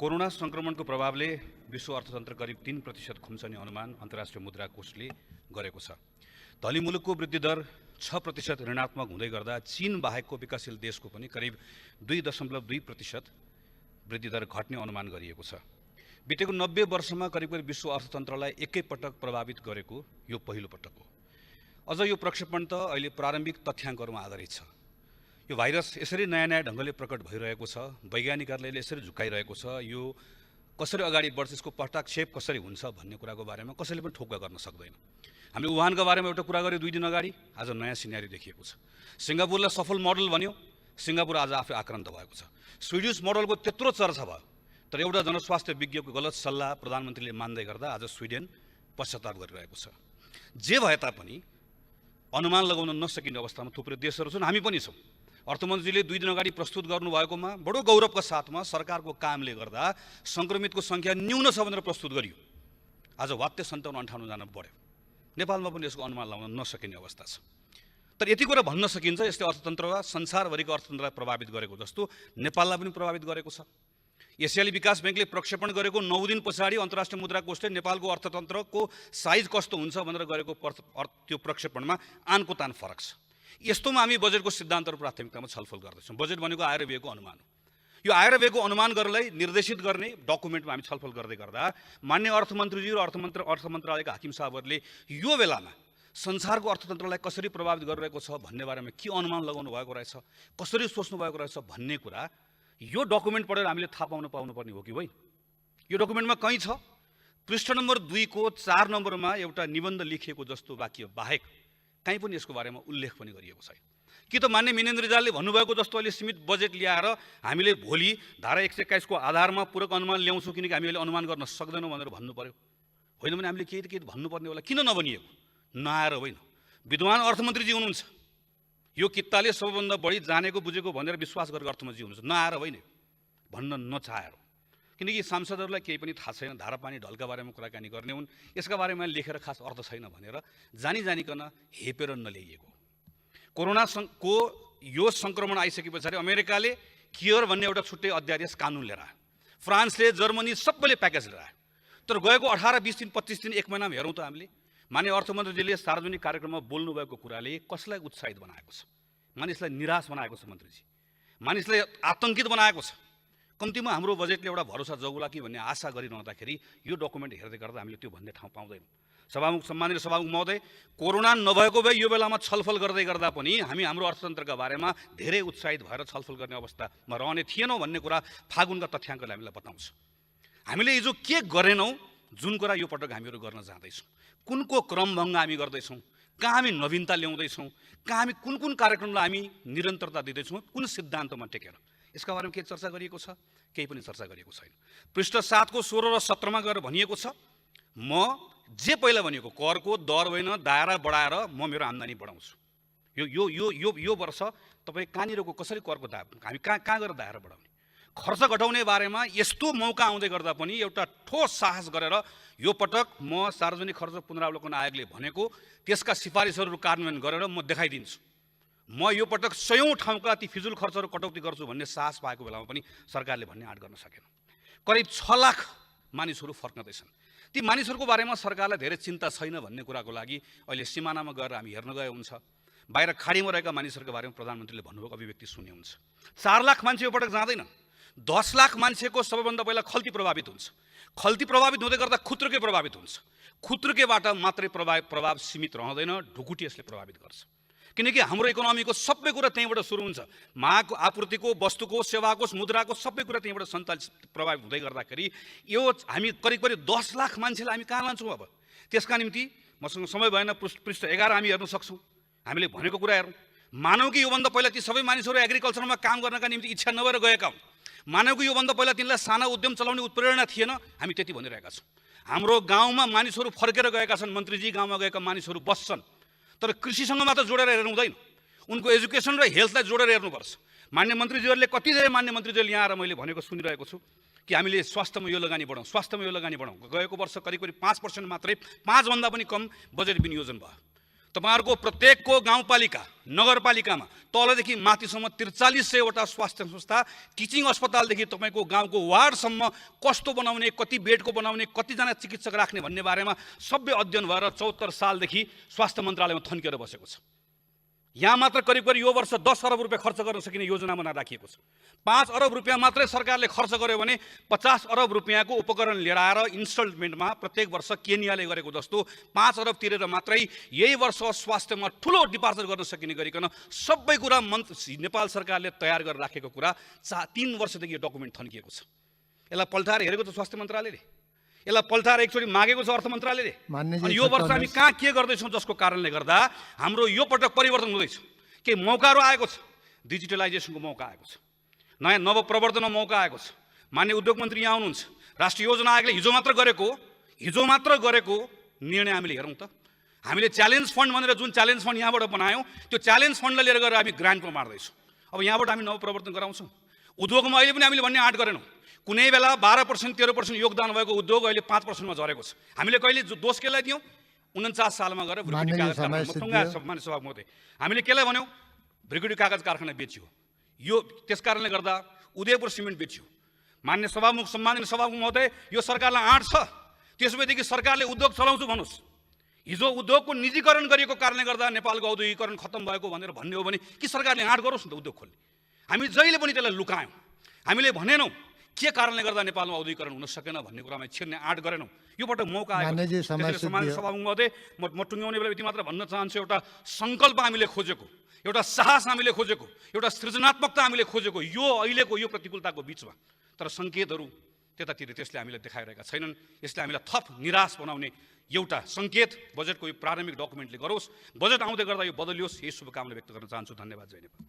Corona संक्रमणको प्रभावले विश्व अर्थतन्त्र करिब 3% खुम्चने अनुमान अन्तर्राष्ट्रिय मुद्रा कोषले गरेको छ। धनी मुलुकको वृद्धि दर 6% ऋणात्मक हुँदै गर्दा चीन बाहेकको विकासशील देशको पनि करिब 2.2% वृद्धि दर घट्ने अनुमान गरिएको छ। बितेको 90 वर्षमा करिब विश्व अर्थतन्त्रलाई एकैपटक प्रभावित गरेको यो पहिलो पटक हो। अझ यो प्रक्षेपण त अहिले प्रारम्भिक तथ्याङ्कहरूमा आधारित छ। यो भाइरस यसरी नयाँ ढङ्गले प्रकट भइरहेको छ, वैज्ञानिकहरूले यसरी झुकाइरहेको छ, यो कसरी अगाडि बढ्छ, यसको पटाक्षेप कसरी हुन्छ भन्ने कुराको बारेमा कसैले पनि ठोक्का गर्न सक्दैन। हामीले वुहानको बारेमा एउटा कुरा गर्यो 2 दिन अगाडि, आज नयाँ सिनेरियो देखिएको छ। सिङ्गापुरलाई सफल मोडल भन्यो, सिङ्गापुर आज आफै आक्रान्त भएको छ। स्विडिश मोडलको त्यत्रो चर्चा भयो, तर एउटा जनस्वास्थ्य विज्ञको गलत सल्लाह प्रधानमन्त्रीले मान्दै गर्दा आज स्विडेन पश्चाताप गरिरहेको छ। जे भए तापनि अनुमान लगाउन नसकिने अवस्थामा थुप्रै देशहरू छन्, हामी पनि छौँ। अर्थमन्त्रीले 2 दिन अगाडि प्रस्तुत गर्नुभएकोमा बडो गौरवका साथमा सरकारको कामले गर्दा सङ्क्रमितको सङ्ख्या न्यून छ भनेर प्रस्तुत गरियो। आज वात्तै 57-58 जना बढ्यो। नेपालमा पनि यसको अनुमान लगाउन नसकिने अवस्था छ। तर यति कुरा भन्न सकिन्छ, यसले अर्थतन्त्र वा संसारभरिको अर्थतन्त्रलाई प्रभावित गरेको जस्तो नेपाललाई पनि प्रभावित गरेको छ। एसियाली विकास ब्याङ्कले प्रक्षेपण गरेको 9 दिन पछाडि अन्तर्राष्ट्रिय मुद्रा कोषले नेपालको अर्थतन्त्रको साइज कस्तो हुन्छ भनेर गरेको त्यो प्रक्षेपणमा आनको तान फरक छ। यस्तोमा हामी बजेटको सिद्धान्तहरू प्राथमिकतामा छलफल गर्दैछौँ। बजेट भनेको आएर व्ययको अनुमान हो। यो आएर व्ययको अनुमान गर्नलाई निर्देशित गर्ने डकुमेन्टमा हामी छलफल गर्दै गर्दा मान्य अर्थमन्त्रीजी र अर्थ मन्त्रालयका हाकिम साहबहरूले यो बेलामा संसारको अर्थतन्त्रलाई कसरी प्रभावित गरिरहेको छ भन्ने बारेमा के अनुमान लगाउनु भएको रहेछ, कसरी सोच्नु भएको रहेछ भन्ने कुरा यो डकुमेन्ट पढेर हामीले थाहा पाउनुपर्ने हो कि होइन। यो डकुमेन्टमा कहीँ छ, पृष्ठ नम्बर 2 को 4 नम्बरमा एउटा निबन्ध लेखिएको जस्तो वाक्य बाहेक कहीँ पनि यसको बारेमा उल्लेख पनि गरिएको छैन। कि त मान्य मिनेन्द्र रिजालले भन्नुभएको जस्तो अहिले सीमित बजेट ल्याएर हामीले भोलि धारा 121 को आधारमा पूरक अनुमान ल्याउँछौँ किनकि हामी अहिले अनुमान गर्न सक्दैनौँ भनेर भन्नु पर्यो। होइन भने हामीले केही भन्नुपर्ने होला, किन नभनिएको? नआएर होइन, विद्वान अर्थमन्त्रीजी हुनुहुन्छ, यो कित्ताले सबैभन्दा बढी जानेको बुझेको भनेर विश्वास गरेको अर्थमन्त्रीजी हुनुहुन्छ, नआएर होइन, भन्न नचाहेर। किनकि सांसदहरूलाई केही पनि थाहा छैन, धारा पानी ढलका बारेमा कुराकानी गर्ने हुन्, यसका बारेमा लेखेर खास अर्थ छैन भनेर जानिकन हेपेर नल्याइएको। कोरोनाको यो सङ्क्रमण आइसके पछाडि अमेरिकाले केयर भन्ने एउटा छुट्टै अध्यादेश कानुन लिएर आयो, फ्रान्सले, जर्मनी सबैले प्याकेज लिएर आयो। तर गएको 18, 20 दिन, 25 दिन, 1 महिनामा हेरौँ त हामीले मान्य अर्थमन्त्रीजीले सार्वजनिक कार्यक्रममा बोल्नुभएको कुराले कसलाई उत्साहित बनाएको छ? मानिसलाई निराश बनाएको छ मन्त्रीजी, मानिसलाई आतङ्कित बनाएको छ। कम्तीमा हाम्रो बजेटले एउटा भरोसा जगौला कि भन्ने आशा गरिरहँदाखेरि यो डकुमेन्ट हेर्दै गर्दा हामीले त्यो भन्ने ठाउँ पाउँदैनौँ। सम्मानित सभामुख महोदय, कोरोना नभएको भए यो बेलामा छलफल गर्दै गर्दा पनि हामी हाम्रो अर्थतन्त्रका बारेमा धेरै उत्साहित भएर छलफल गर्ने अवस्थामा रहने थिएनौँ भन्ने कुरा फागुनका तथ्याङ्कले हामीलाई बताउँछ। हामीले हिजो के गरेनौँ, जुन कुरा यो पटक हामीहरू गर्न जाँदैछौँ, कुनको क्रमभङ्ग हामी गर्दैछौँ, कहाँ हामी नवीनता ल्याउँदैछौँ, कहाँ हामी कुन कार्यक्रमलाई हामी निरन्तरता दिँदैछौँ, कुन सिद्धान्तमा टेकेर, यसका बारेमा के चर्चा गरिएको छ? केही पनि चर्चा गरिएको छैन। पृष्ठ 7 को 16 र 17 मा गएर भनिएको छ, म जे पहिला भनिएको करको दर होइन दायरा बढाएर म मेरो आम्दानी बढाउँछु। यो वर्ष तपाईँ कहाँनिरको कसरी करको हामी कहाँ गएर दायरा बढाउने, खर्च घटाउने बारेमा यस्तो मौका आउँदै गर्दा पनि एउटा ठोस साहस गरेर यो पटक म सार्वजनिक खर्च पुनरावलोकन आयोगले भनेको त्यसका सिफारिसहरू कार्यान्वयन गरेर म देखाइदिन्छु। म यो पटक 100औं ठाउँका ती फिजुल खर्चहरू कटौती गर्छु भन्ने साहस पाएको बेलामा पनि सरकारले भन्ने आँट गर्न सकेन। करिब 6 लाख मानिसहरू फर्कँदैछन्। ती मानिसहरूको बारेमा सरकारलाई धेरै चिन्ता छैन भन्ने कुराको लागि अहिले सिमानामा गएर हामी हेर्न गए हुन्छ। बाहिर खाडीमा रहेका मानिसहरूको बारेमा प्रधानमन्त्रीले भन्नुभएको अभिव्यक्ति सुने हुन्छ। 4 लाख मान्छे यो पटक जाँदैन, 10 लाख मान्छेको सबैभन्दा पहिला खल्ती प्रभावित हुन्छ। खल्ती प्रभावित हुँदै गर्दा खुत्रुके प्रभावित हुन्छ। खुत्रुकेबाट मात्रै प्रभाव सीमित रहँदैन, ढुकुटी यसले प्रभावित गर्छ। किनकि हाम्रो इकोनोमीको सबै कुरा त्यहीँबाट सुरु हुन्छ। माग, आपूर्तिको, वस्तुको, सेवाको, मुद्राको सबै कुरा त्यहीँबाट सञ्चालित प्रभावित हुँदै गर्दाखेरि यो हामी करिब 10 लाख मान्छेलाई हामी कहाँ लान्छौँ? अब त्यसका निम्ति मसँग समय भएन, पृष्ठ 11 हामी हेर्न सक्छौँ। हामीले भनेको कुरा हेरौँ। मानौँ कि योभन्दा पहिला ती सबै मानिसहरू एग्रिकल्चरमा काम गर्नका निम्ति इच्छा नभएर गएका हुन्। मानौँ कि योभन्दा पहिला तिनलाई साना उद्यम चलाउने उत्प्रेरणा थिएन, हामी त्यति भनिरहेका छौँ। हाम्रो गाउँमा मानिसहरू फर्केर गएका छन्, मन्त्रीजी गाउँमा गएका मानिसहरू बस्छन्, तर कृषिसँग मात्र जोडेर हेर्नु हुँदैन, उनको एजुकेसन र हेल्थलाई जोडेर हेर्नुपर्छ। मान्य मन्त्रीजीहरूले कति धेरै मान्य मन्त्रीजीहरूले यहाँ मैले भनेको सुनिरहेको छु कि हामीले स्वास्थ्यमा यो लगानी बढाउँ, स्वास्थ्यमा यो लगानी बढाउँ। गएको वर्ष करिब 5% मात्रै, 5 भन्दा पनि कम बजेट विनियोजन भयो। तपाईहरुको प्रत्येकको गाउँपालिका नगरपालिकामा तलदेखि माथिसम्म 4300वटा स्वास्थ्य संस्था, टिचिङ अस्पतालदेखि तपाईको गाउँको वार्डसम्म कस्तो बनाउने, कति बेडको बनाउने, कतिजना चिकित्सक राख्ने भन्ने बारेमा सबै अध्ययन भएर 74 सालदेखि स्वास्थ्य मन्त्रालयमा थन्किएर बसेको छ। यहाँ मात्र करिब करिब यो वर्ष 10 अरब रुपियाँ खर्च गर्न सकिने योजना बनाएर राखिएको छ। 5 अरब रुपियाँ मात्रै सरकारले खर्च गर्यो भने 50 अरब रुपियाँको उपकरण लिएर आएर इन्स्टलमेन्टमा प्रत्येक वर्ष केनियाले गरेको जस्तो 5 अरब तिरेर मात्रै यही वर्ष स्वास्थ्यमा ठुलो डिपार्चर गर्न सकिने गरिकन सबै कुरा नेपाल सरकारले तयार गरेर राखेको कुरा 3 वर्षदेखि यो डकुमेन्ट थन्किएको छ। यसलाई पल्टाएर हेरेको छ स्वास्थ्य मन्त्रालयले, यसलाई पल्टाएर एकचोटि मागेको छ अर्थ मन्त्रालयले। अनि यो वर्ष हामी कहाँ के गर्दैछौँ जसको कारणले गर्दा हाम्रो यो पटक परिवर्तन हुँदैछ। के मौकाहरू आएको छ, डिजिटलाइजेसनको मौका आएको छ, नयाँ नवप्रवर्धनको मौका आएको छ। माननीय उद्योग मन्त्री यहाँ आउनुहुन्छ, राष्ट्रिय योजना आयोगले हिजो मात्र गरेको निर्णय हामीले हेरौँ त। हामीले च्यालेन्ज फन्ड भनेर जुन च्यालेन्ज फन्ड यहाँबाट बनायौँ त्यो च्यालेन्ज फन्डलाई लिएर गएर हामी ग्रान्टमा मार्दैछौँ। अब यहाँबाट हामी नवप्रवर्धन गराउँछौँ। उद्योगमा अहिले पनि हामीले भन्ने आँट गरेनौँ। कुनै बेला 12% 13% योगदान भएको उद्योग अहिले 5%मा झरेको छ। हामीले कहिले दोष केलाई दियौँ? 49 सालमा गएर भ्रिकुटी कागज कारखाना सभा महोदय हामीले केलाई भन्यौँ? भ्रिकुटी कागज कारखाना बेच्यो। यो त्यस कारणले गर्दा उदयपुर सिमेन्ट बेच्यो। मान्य सभामुख सम्माननीय सभामुख महोदय यो सरकारलाई आँट छ। त्यसैदेखि सरकारले उद्योग चलाउँछु भन्नुहोस्। हिजो उद्योगको निजीकरण गरिएको कारणले गर्दा नेपालको औद्योगिकरण खत्तम भएको भनेर भन्ने हो भने कि सरकारले आँट गरोस् न त उद्योग खोल्ने। हामी जहिले पनि त्यसलाई लुकायौँ। हामीले भनेनौँ के कारणले गर्दा नेपालमा औद्योगिकरण हुन सकेन भन्ने कुरामा छिर्ने आँट गरेनौँ। यो पटक मौका आयो। सम्माननीय सभामुख महोदय म टुङ्ग्याउने बेला यति मात्र भन्न चाहन्छु, एउटा सङ्कल्प हामीले खोजेको, एउटा साहस हामीले खोजेको, एउटा सृजनात्मकता हामीले खोजेको यो अहिलेको यो प्रतिकूलताको बिचमा। तर सङ्केतहरू त्यतातिर त्यसले हामीलाई देखाइरहेका छैनन्। यसले हामीलाई थप निराश बनाउने एउटा सङ्केत बजेटको यो प्रारम्भिक डकुमेन्टले गरोस्। बजेट आउँदै गर्दा यो बदलियोस्, यही शुभकामना व्यक्त गर्न चाहन्छु। धन्यवाद। जय नेपाल।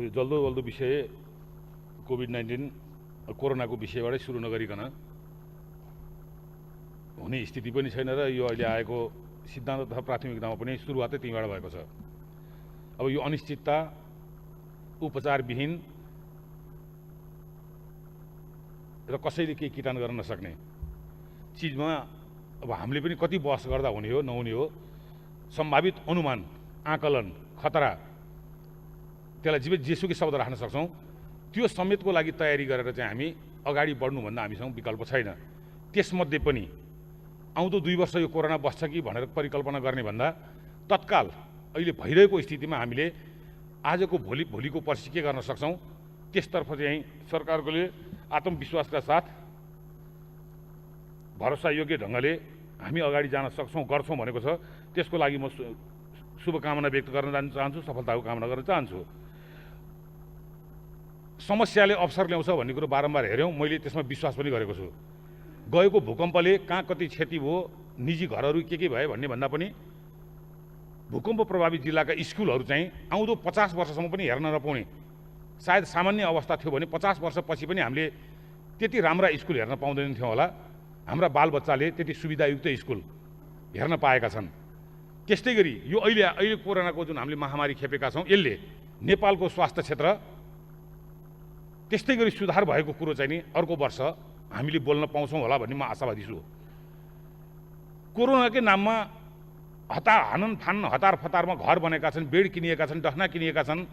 यो जल्दो विषय कोभिड-19 कोरोनाको विषयबाटै सुरु नगरिकन हुने स्थिति पनि छैन र यो अहिले आएको सिद्धान्त तथा प्राथमिकतामा पनि सुरुवातै त्यहीँबाट भएको छ। अब यो अनिश्चितता, उपचारविहीन र कसैले केही किटान गर्न नसक्ने चिजमा अब हामीले पनि कति बहस गर्दा हुने हो नहुने हो, सम्भावित अनुमान, आकलन, खतरा, त्यसलाई जेसुकै शब्द राख्न सक्छौँ। त्यो समेतको लागि तयारी गरेर चाहिँ हामी अगाडि बढ्नुभन्दा हामीसँग विकल्प छैन। त्यसमध्ये पनि आउँदो 2 वर्ष यो कोरोना बस्छ कि भनेर परिकल्पना गर्ने भन्दा तत्काल अहिले भइरहेको स्थितिमा हामीले आजको भोलिको पर्सि के गर्न सक्छौँ त्यसतर्फ चाहिँ सरकारले आत्मविश्वासका साथ भरोसायोग्य ढङ्गले हामी अगाडि जान सक्छौँ, गर्छौँ भनेको छ। त्यसको लागि म शुभकामना व्यक्त गर्न चाहन्छु, सफलताको कामना गर्न चाहन्छु। समस्याले अवसर ल्याउँछ भन्ने कुरो बारम्बार हेऱ्यौँ, मैले त्यसमा विश्वास पनि गरेको छु। गएको भूकम्पले कहाँ कति क्षति भयो, निजी घरहरू के भयो भन्ने भन्दा पनि भूकम्प प्रभावित जिल्लाका स्कुलहरू चाहिँ आउँदो 50 वर्षसम्म पनि हेर्न नपाउने, सायद सामान्य अवस्था थियो भने 50 वर्षपछि पनि हामीले त्यति राम्रा स्कुल हेर्न पाउँदैन थियौँ होला। हाम्रा बालबच्चाले त्यति सुविधायुक्त स्कुल हेर्न पाएका छन्। त्यस्तै गरी यो अहिले कोरोनाको जुन हामीले महामारी खेपेका छौँ यसले नेपालको स्वास्थ्य क्षेत्र त्यस्तै गरी सुधार भएको कुरो चाहिँ नि अर्को वर्ष हामीले बोल्न पाउँछौँ होला भन्ने म आशावादी छु। कोरोनाकै नाममा हतार फतारमा घर बनेका छन्, बेड किनिएका छन्, डखना किनिएका छन्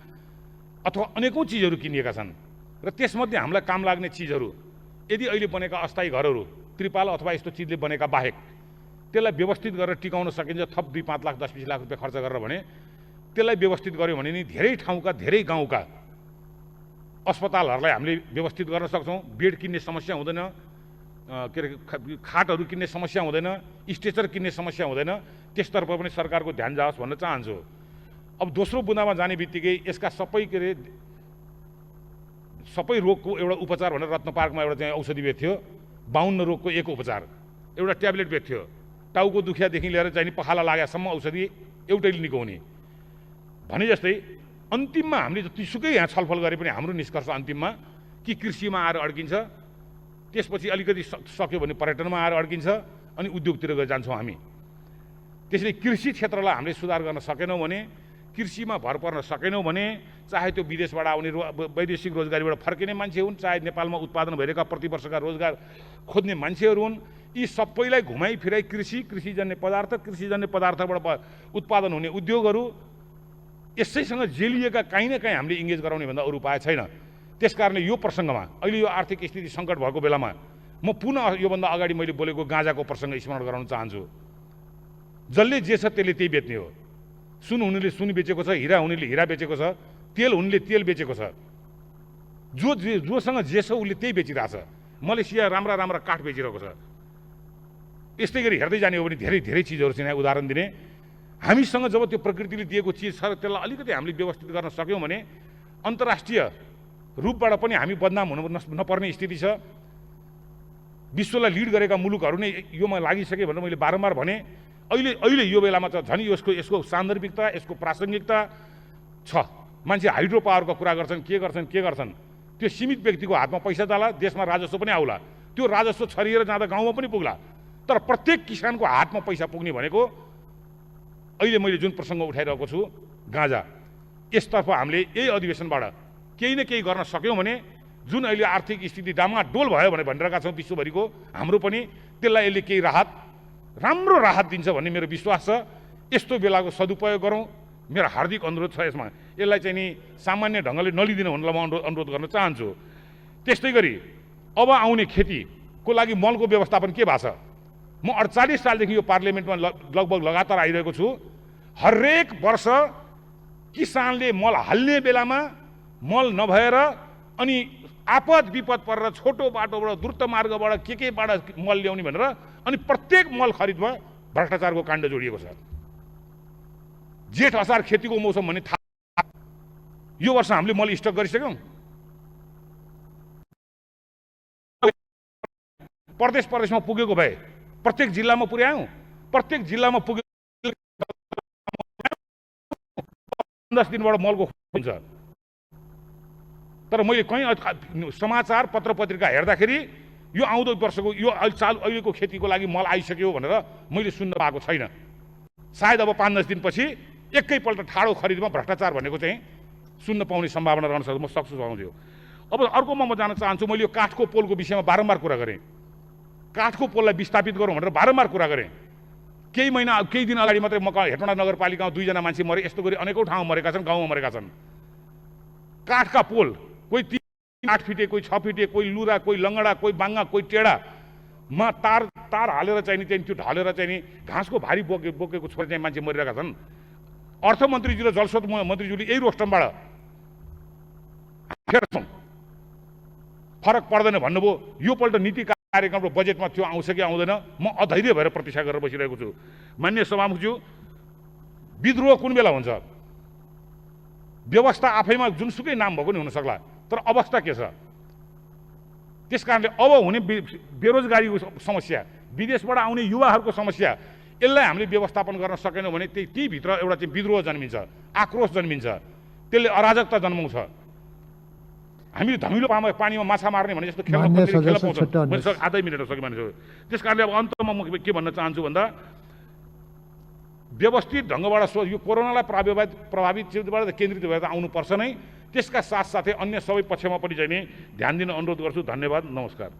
अथवा अनेकौँ चिजहरू किनिएका छन् र त्यसमध्ये हामीलाई काम लाग्ने चिजहरू यदि अहिले बनेका अस्थायी घरहरू त्रिपाल अथवा यस्तो चिजले बनेका बाहेक त्यसलाई व्यवस्थित गरेर टिकाउन सकिन्छ थप 2-5 लाख 10-20 लाख रुपियाँ खर्च गरेर भने त्यसलाई व्यवस्थित गर्यो भने नि धेरै ठाउँका धेरै गाउँका अस्पतालहरूलाई हामीले व्यवस्थित गर्न सक्छौँ। बेड किन्ने समस्या हुँदैन, के अरे खाटहरू किन्ने समस्या हुँदैन, स्ट्रेचर किन्ने समस्या हुँदैन। त्यसतर्फ पनि सरकारको ध्यान जाओस् भन्न चाहन्छु। अब दोस्रो बुँदामा जाने बित्तिकै यसका सबै रोगको एउटा उपचार भनेर रत्न पार्कमा एउटा चाहिँ औषधि बेड थियो, 52 रोगको एक उपचार, एउटा ट्याब्लेट बेड थियो। टाउको दुखियादेखि लिएर चाहिँ पखाला लागेसम्म औषधि एउटैले निको हुने भने जस्तै अन्तिममा हामीले जतिसुकै यहाँ छलफल गरे पनि हाम्रो निष्कर्ष अन्तिममा कि कृषिमा आएर अड्किन्छ, त्यसपछि अलिकति सक्यो भने पर्यटनमा आएर अड्किन्छ अनि उद्योगतिर गएर जान्छौँ हामी। त्यसैले कृषि क्षेत्रलाई हामीले सुधार गर्न सकेनौँ भने कृषिमा भर पर्न सकेनौँ भने चाहे त्यो विदेशबाट आउने वैदेशिक रोजगारीबाट फर्किने मान्छे हुन्, चाहे नेपालमा उत्पादन भइरहेका प्रतिवर्षका रोजगार खोज्ने मान्छेहरू हुन्, यी सबैलाई घुमाइ फिराइ कृषिजन्य पदार्थबाट उत्पादन हुने उद्योगहरू यसैसँग जेलिएका काहीँ न काहीँ हामीले इङ्गेज गराउने भन्दा अरू उपाय छैन। त्यसकारणले यो प्रसङ्गमा अहिले यो आर्थिक स्थिति सङ्कट भएको बेलामा म पुनः योभन्दा अगाडि मैले बोलेको गाँजाको प्रसङ्ग स्मरण गराउन चाहन्छु। जसले जे छ त्यसले त्यही बेच्ने हो। सुन हुनेले सुन बेचेको छ, हिरा हुनेले हिरा बेचेको छ, तेल हुनेले तेल बेचेको छ। जोसँग जे छ उसले त्यही बेचिरहेछ। मलेसिया राम्रा राम्रा काठ बेचिरहेको छ। यस्तै गरी हेर्दै जाने हो भने धेरै धेरै चिजहरू छन्। यहाँ उदाहरण दिने, हामीसँग जब त्यो प्रकृतिले दिएको चिज छ त्यसलाई अलिकति हामीले व्यवस्थित गर्न सक्यौँ भने अन्तर्राष्ट्रिय रूपबाट पनि हामी बदनाम हुनु नपर्ने स्थिति छ। विश्वलाई लिड गरेका मुलुकहरू नै योमा लागिसके भनेर मैले बारम्बार भने। अहिले यो बेलामा त झन् यसको सान्दर्भिकता, यसको प्रासङ्गिकता छ। मान्छे हाइड्रो पावरको कुरा गर्छन्, के गर्छन्। त्यो सीमित व्यक्तिको हातमा पैसा जाला, देशमा राजस्व पनि आउला, त्यो राजस्व छरिएर जाँदा गाउँमा पनि पुग्ला। तर प्रत्येक किसानको हातमा पैसा पुग्ने भनेको अहिले मैले जुन प्रसङ्ग उठाइरहेको छु गाँजा, यसतर्फ हामीले यही अधिवेशनबाट केही न केही गर्न सक्यौँ भने जुन अहिले आर्थिक स्थिति डामाडोल भयो भनिरहेका छौँ विश्वभरिको, हाम्रो पनि त्यसलाई यसले केही राम्रो राहत दिन्छ भन्ने मेरो विश्वास छ। यस्तो बेलाको सदुपयोग गरौँ, मेरो हार्दिक अनुरोध छ। यसमा यसलाई चाहिँ नि सामान्य ढङ्गले नलिदिनु भन्नलाई म अनुरोध गर्न चाहन्छु। त्यस्तै गरी अब आउने खेतीको लागि मलको व्यवस्थापन के भएको छ? म 48 सालदेखि यो पार्लियामेन्टमा लगभग लगातार आइरहेको छु। हरेक वर्ष किसानले मल हाल्ने बेलामा मल नभएर अनि आपद विपद परेर छोटो बाटोबाट द्रुत मार्गबाट केबाट मल ल्याउने भनेर अनि प्रत्येक मल खरिदमा भ्रष्टाचारको काण्ड जोडिएको छ। जेठ असार खेतीको मौसम भन्ने थाहा, यो वर्ष हामीले मल स्टक गरिसक्यौँ। प्रदेशमा पुगेको भए प्रत्येक जिल्लामा पुर्यायौँ। प्रत्येक जिल्लामा पुगे 10 दिनबाट मलको हुन्छ। तर मैले कहीँ समाचार पत्र पत्रिका हेर्दाखेरि यो आउँदो वर्षको यो अहिलेको खेतीको लागि मल आइसक्यो भनेर मैले सुन्न पाएको छैन। सायद अब 5-10 दिनपछि एकैपल्ट ठाडो खरिदमा भ्रष्टाचार भनेको चाहिँ सुन्न पाउने सम्भावना रहन सक्छ। म सक्छु पाउँछु। अब अर्कोमा म जान चाहन्छु। मैले यो काठको पोलको विषयमा बारम्बार कुरा गरेँ। काठको पोललाई विस्थापित गरौँ भनेर बारम्बार कुरा गरेँ। केही दिन अगाडि मात्रै म हेटौँडा नगरपालिकामा 2 जना मान्छे मरे। यस्तो गरी अनेकौँ ठाउँमा मरेका छन्, गाउँमा मरेका छन्। काठका पोल, कोही 3-8 फिटे, कोही 6 फिटे, कोही लुरा, कोही लङ्गडा, कोही बाङ्गा, कोही टेढामा तार हालेर चाहिँ त्यो ढालेर चाहिँ घाँसको भारी बोकेको छोडेर चाहिँ मान्छे मरिरहेका छन्। अर्थमन्त्रीजी र जलस्रोत मन्त्रीज्यूले यही रोस्टमबाट फरक पर्दैन भन्नुभयो। योपल्ट नीति कार्यक्रम र बजेटमा त्यो आउँछ कि आउँदैन, म अधैर्य भएर प्रतीक्षा गरेर बसिरहेको छु। माननीय सभामुखज्यू, विद्रोह कुन बेला हुन्छ? व्यवस्था आफैमा जुनसुकै नाम भएको नि हुन सक्ला, तर अवस्था के छ? त्यसकारणले अब हुने बेरोजगारीको समस्या, विदेशबाट आउने युवाहरूको समस्या, यसलाई हामीले व्यवस्थापन गर्न सकेनौँ भने त्यही भित्र एउटा चाहिँ विद्रोह जन्मिन्छ, आक्रोश जन्मिन्छ, त्यसले अराजकता जन्माउँछ। हामीले धमिलो पानीमा माछा मार्ने भने जस्तो खेल पाउँछ। आधै मिनट सक्यो मान्छे। त्यस कारणले अब अन्तमा म के भन्न चाहन्छु भन्दा, व्यवस्थित ढङ्गबाट यो कोरोनालाई प्रभावित क्षेत्रबाट केन्द्रित भएर आउनुपर्छ नै। त्यसका साथसाथै अन्य सबै पक्षमा पनि चाहिँ नि ध्यान दिन अनुरोध गर्छु। धन्यवाद, नमस्कार।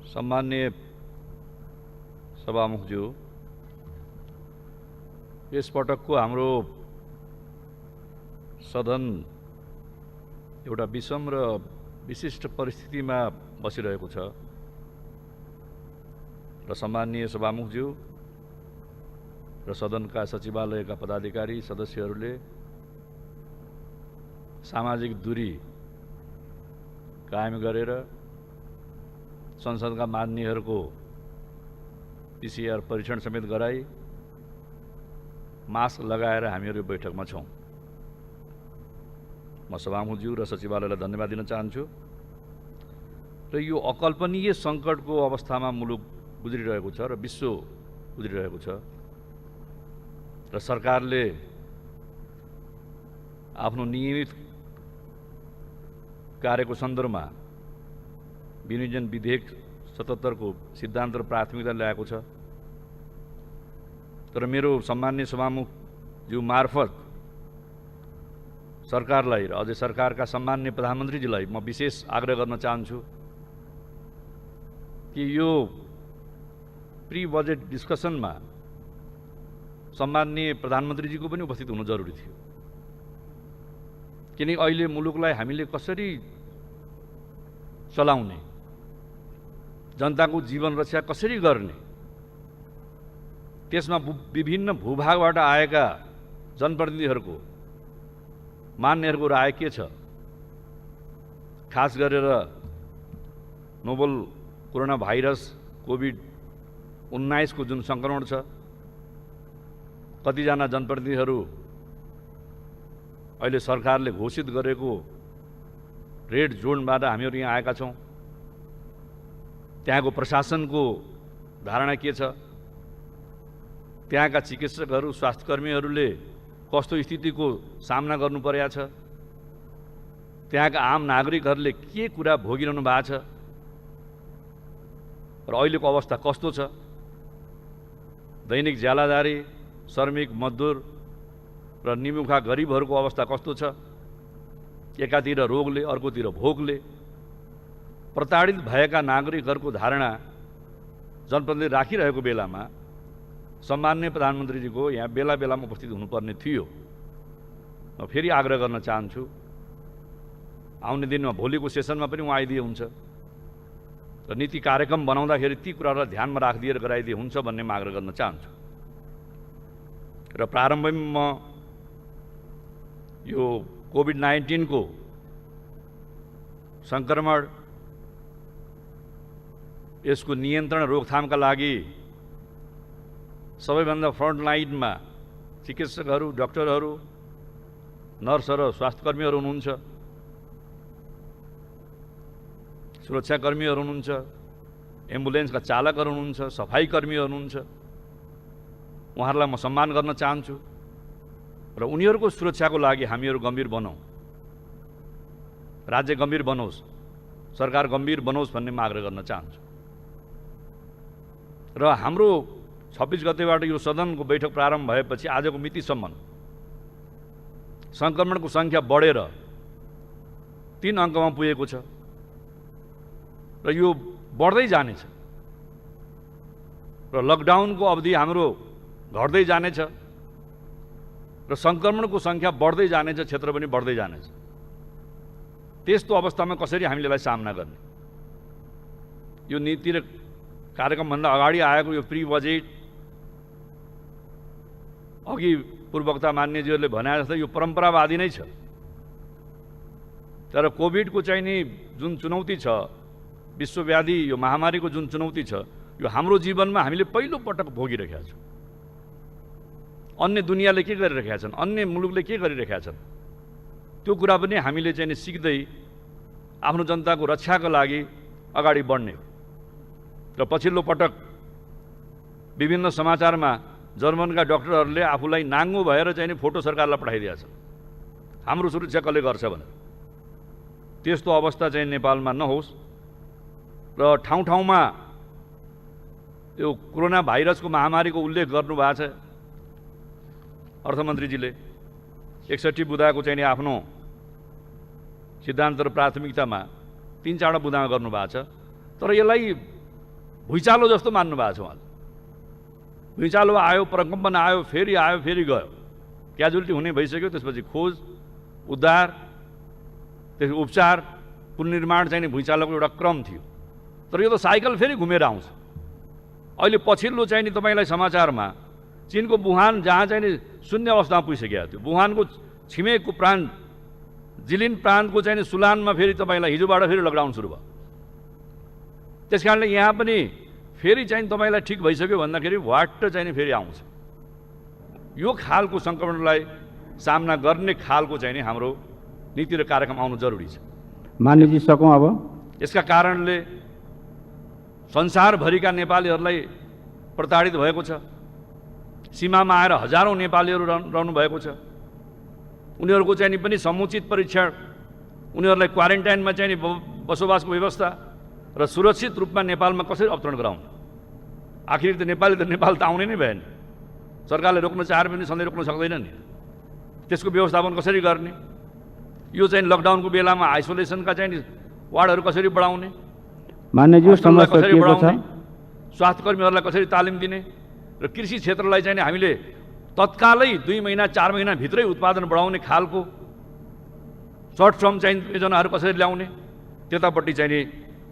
सम्माननीय सभामुखज्यू, यसपटकको हाम्रो सदन एउटा विषम र विशिष्ट परिस्थितिमा बसिरहेको छ र सम्माननीय सभामुखज्यू र सदनका सचिवालयका पदाधिकारी सदस्यहरूले सामाजिक दूरी कायम गरेर संसदका माननीयहरूको PCR परीक्षण समेत गराई मास्क लगाएर हामीहरू बैठकमा छौँ। म सभामुखज्यू र सचिवालयलाई धन्यवाद दिन चाहन्छु। र यो अकल्पनीय सङ्कटको अवस्थामा मुलुक गुज्रिरहेको छ र विश्व गुज्रिरहेको छ र सरकारले आफ्नो नियमित कार्यको सन्दर्भमा विनियोजन विधेयक 77 को सिद्धान्त र प्राथमिकता ल्याएको छ। तर मेरो सम्माननीय सभामुखज्यू मार्फत सरकारलाई र अझै सरकारका सम्माननीय प्रधानमन्त्रीजीलाई म विशेष आग्रह गर्न चाहन्छु कि यो प्री बजेट डिस्कसनमा सम्माननीय प्रधानमन्त्रीजीको पनि उपस्थित हुनु जरुरी थियो, किनकि अहिले मुलुकलाई हामीले कसरी चलाउने, जनताको जीवन रक्षा कसरी गर्ने, त्यसमा विभिन्न भूभागबाट आएका जनप्रतिनिधिहरूको मान्यहरूको राय के छ। खास गरेर नोभल कोरोना भाइरस कोभिड-19 को जुन सङ्क्रमण छ, कतिजना जनप्रतिनिधिहरू अहिले सरकारले घोषित गरेको रेड जोनबाट हामीहरू यहाँ आएका छौँ। त्यहाँको प्रशासनको धारणा के छ, त्यहाँका चिकित्सकहरू स्वास्थ्यकर्मीहरूले कस्तो स्थितिको सामना गर्नु परेको छ, त्यहाँका आम नागरिकहरूले के कुरा भोगिरहनु भएको छ र अहिलेको अवस्था कस्तो छ। दैनिक ज्यालादारी, श्रमिक, मजदुर र निमुखा गरिबहरूको अवस्था कस्तो छ। एकातिर रोगले, अर्कोतिर भोकले प्रताडित भएका नागरिकहरूको धारणा जनप्रतिनिधि राखिरहेको बेलामा सम्माननीय प्रधानमन्त्रीजीको यहाँ बेला बेलामा उपस्थित हुनुपर्ने थियो। म फेरि आग्रह गर्न चाहन्छु, आउने दिनमा भोलिको सेसनमा पनि उहाँ आइदिए हुन्छ र नीति कार्यक्रम बनाउँदाखेरि ती कुराहरूलाई ध्यानमा राखिदिएर गराइदिए हुन्छ भन्ने म आग्रह गर्न चाहन्छु। र प्रारम्भमा म यो कोभिड-19 को सङ्क्रमण, यसको नियन्त्रण रोकथामका लागि सबैभन्दा फ्रन्ट लाइनमा चिकित्सकहरू, डाक्टरहरू, नर्सहरू, स्वास्थ्यकर्मीहरू हुनुहुन्छ, सुरक्षाकर्मीहरू हुनुहुन्छ, एम्बुलेन्सका चालकहरू हुनुहुन्छ, सफाईकर्मीहरू हुनुहुन्छ। उहाँहरूलाई म सम्मान गर्न चाहन्छु र उनीहरूको सुरक्षाको लागि हामीहरू गम्भीर बनौँ, राज्य गम्भीर बनोस्, सरकार गम्भीर बनोस् भन्ने म आग्रह गर्न चाहन्छु। र हाम्रो 26 गतेबाट यो सदनको बैठक प्रारम्भ भएपछि आजको मितिसम्म सङ्क्रमणको सङ्ख्या बढेर 3 अङ्कमा पुगेको छ र यो बढ्दै जानेछ र लकडाउनको अवधि हाम्रो घट्दै जानेछ र सङ्क्रमणको सङ्ख्या बढ्दै जानेछ, क्षेत्र पनि बढ्दै जानेछ। त्यस्तो अवस्थामा कसरी हामीले यसलाई सामना गर्ने? यो नीति र कार्यक्रमभन्दा अगाडि आएको यो प्री बजेट, अघि पूर्ववक्ता मान्यज्यूहरूले भने जस्तै यो परम्परावादी नै छ। तर कोभिडको चाहिँ नि जुन चुनौती छ, विश्वव्याधी यो महामारीको जुन चुनौती छ, यो हाम्रो जीवनमा हामीले पहिलो पटक भोगिरहेका छौँ। अन्य दुनियाँले के गरिरहेका छन्, अन्य मुलुकले के गरिरहेका छन्, त्यो कुरा पनि हामीले चाहिँ सिक्दै आफ्नो जनताको रक्षाको लागि अगाडि बढ्ने हो। र पछिल्लो पटक विभिन्न समाचारमा जर्मनका डाक्टरहरूले आफूलाई नाङ्गो भएर चाहिँ फोटो सरकारलाई पठाइदिएका छन्, हाम्रो सुरक्षा कसले गर्छ भनेर। त्यस्तो अवस्था चाहिँ नेपालमा नहोस् र ठाउँ ठाउँमा यो कोरोना भाइरसको महामारीको उल्लेख गर्नुभएको छ अर्थमन्त्रीजीले। 61 बुँदाको चाहिँ आफ्नो सिद्धान्त र प्राथमिकतामा 3-4 बुँदामा गर्नुभएको छ। तर यसलाई भुइँचालो जस्तो मान्नु भएको छ उहाँले। भुइँचालो आयो, प्रकम्पन आयो, फेरि गयो, क्याजुअलिटी हुने भइसक्यो। त्यसपछि खोज, उद्धार, त्यसपछि उपचार, पुनर्निर्माण चाहिँ भुइँचालोको एउटा क्रम थियो। तर यो त साइकल फेरि घुमेर आउँछ। अहिले पछिल्लो चाहिँ नि तपाईँलाई समाचारमा चीनको वुहान, जहाँ चाहिँ नि शून्य अवस्थामा पुगिसकेको थियो, वुहानको छिमेकको प्रान्त जिलिन प्रान्तको चाहिँ नि सुलानमा फेरि तपाईँलाई हिजोबाट फेरि लकडाउन सुरु भयो। त्यस कारणले यहाँ पनि फेरि चाहिँ तपाईँलाई ठिक भइसक्यो भन्दाखेरि वाट चाहिँ नि फेरि आउँछ। यो खालको सङ्क्रमणलाई सामना गर्ने खालको चाहिँ नि हाम्रो नीति र कार्यक्रम आउनु जरुरी छ। मान्यजी सकौँ अब। यसका कारणले संसारभरिका नेपालीहरूलाई प्रताडित भएको छ। सीमामा आएर हजारौँ नेपालीहरू रहनु भएको छ। उनीहरूको चाहिँ नि पनि समुचित परीक्षण, उनीहरूलाई क्वारेन्टाइनमा चाहिँ नि बसोबासको व्यवस्था र सुरक्षित रूपमा नेपालमा कसरी अवतरण गराउनु? आखिर त नेपाल त आउने नै भयो नि। सरकारले रोक्न चाहेर पनि सधैँ रोक्न सक्दैन नि। त्यसको व्यवस्थापन कसरी गर्ने? यो चाहिँ लकडाउनको बेलामा आइसोलेसनका चाहिँ नि वार्डहरू कसरी बढाउने? मान्यज्यू समय कसरी सकिएको छ। बढाउने? स्वास्थ्य कर्मीहरूलाई कसरी तालिम दिने? र कृषि क्षेत्रलाई चाहिँ नि हामीले तत्कालै 2 महिना 4 महिनाभित्रै उत्पादन बढाउने खालको सर्ट टर्म चाहिँ योजनाहरू कसरी ल्याउने? त्यतापट्टि चाहिँ नि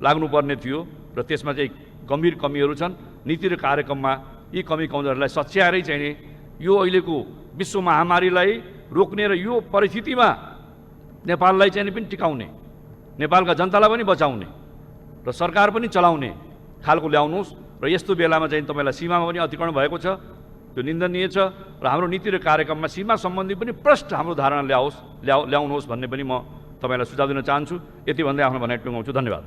लाग्नुपर्ने थियो र त्यसमा चाहिँ गम्भीर कमीहरू छन्। नीति र कार्यक्रममा यी कमी कमजोरीलाई सच्याएरै चाहिँ नि यो अहिलेको विश्व महामारीलाई रोक्ने र यो परिस्थितिमा नेपाललाई चाहिँ पनि टिकाउने, नेपालका जनतालाई पनि बचाउने र सरकार पनि चलाउने खालको ल्याउनुहोस्। र यस्तो बेलामा चाहिँ तपाईँलाई सीमामा पनि अतिक्रमण भएको छ, त्यो निन्दनीय छ र हाम्रो नीति र कार्यक्रममा सीमा सम्बन्धी पनि प्रष्ट हाम्रो धारणा ल्याउनुहोस् भन्ने पनि म तपाईँलाई सुझाव दिन चाहन्छु। यति भन्दै आफ्नो भनाइ टुङ्गाउँछु। धन्यवाद।